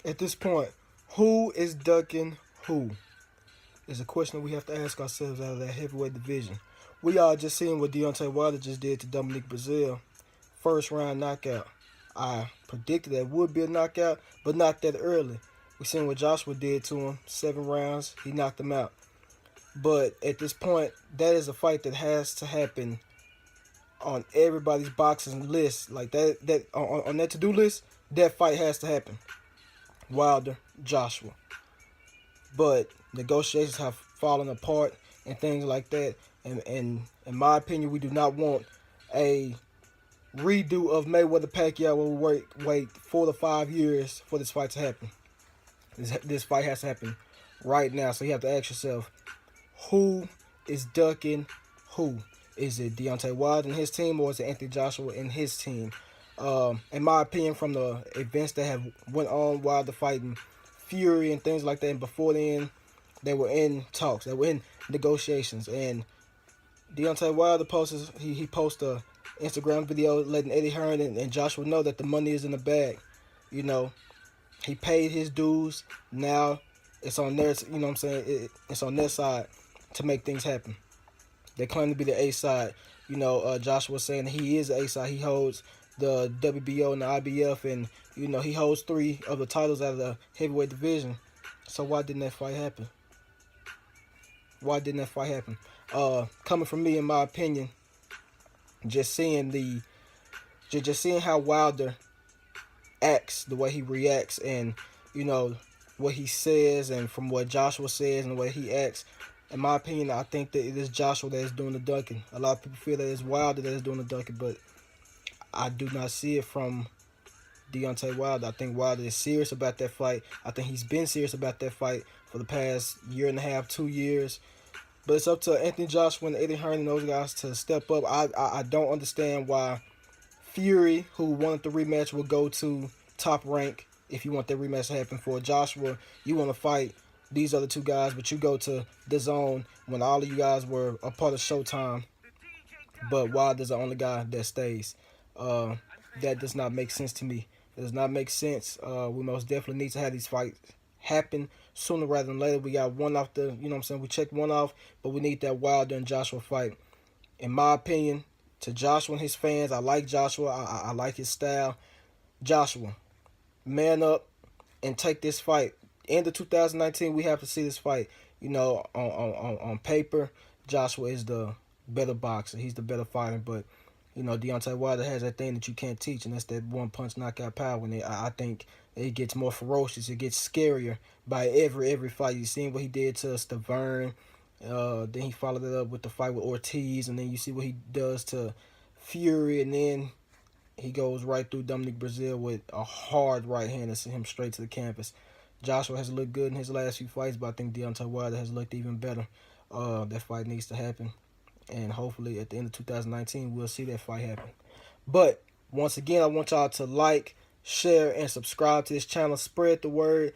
At this point, who is ducking who? Is a question that we have to ask ourselves out of that heavyweight division. We all just seen what Deontay Wilder just did to Dominic Brazil. First round knockout. I predicted that it would be a knockout, but not that early. We seen what Joshua did to him. 7 rounds, he knocked him out. But at this point, that is a fight that has to happen on everybody's boxing list. Like that on that to-do list, that fight has to happen. Wilder, Joshua. But negotiations have fallen apart and things like that. And in my opinion, we do not want a redo of Mayweather Pacquiao will wait 4 to 5 years for this fight to happen. This fight has to happen right now. So you have to ask yourself, who is ducking who? Is it Deontay Wilder and his team, or is it Anthony Joshua and his team? In my opinion, from the events that have went on while the fighting Fury and things like that, and before then, they were in talks, they were in negotiations, and Deontay Wilder he posted a Instagram video letting Eddie Hearn and Joshua know that the money is in the bag. You know, he paid his dues. Now it's on their, you know what I'm saying, it's on their side to make things happen. They claim to be the A side. You know, Joshua saying he is the A side. He holds the WBO and the IBF, and you know he holds 3 of the titles out of the heavyweight division. So why didn't that fight happen? Why didn't that fight happen? Coming from me, in my opinion, just seeing how Wilder acts, the way he reacts, and you know what he says, and from what Joshua says and the way he acts. In my opinion, I think that it is Joshua that is doing the dunking. A lot of people feel that it's Wilder that is doing the dunking, but I do not see it from Deontay Wilder. I think Wilder is serious about that fight. I think he's been serious about that fight for the past year and a half, 2 years. But it's up to Anthony Joshua and Eddie Hearn and those guys to step up. I don't understand why Fury, who wanted the rematch, will go to Top Rank if you want that rematch to happen. For Joshua, you want to fight these other 2 guys, but you go to the Zone when all of you guys were a part of Showtime. But Wilder's the only guy that stays. That does not make sense to me. It does not make sense. We most definitely need to have these fights happen sooner rather than later. We got one off the, you know what I'm saying, we checked one off, but we need that Wilder and Joshua fight. In my opinion, to Joshua and his fans, I like Joshua. I like his style. Joshua, man up and take this fight. End of 2019, we have to see this fight. You know, on paper, Joshua is the better boxer. He's the better fighter, but you know, Deontay Wilder has that thing that you can't teach, and that's that one-punch knockout power. And I think it gets more ferocious. It gets scarier by every fight. You seen what he did to Stavern. Then he followed it up with the fight with Ortiz, and then you see what he does to Fury, and then he goes right through Dominic Brazil with a hard right hand and send him straight to the canvas. Joshua has looked good in his last few fights, but I think Deontay Wilder has looked even better. That fight needs to happen. And hopefully at the end of 2019, we'll see that fight happen. But once again, I want y'all to like, share, and subscribe to this channel. Spread the word.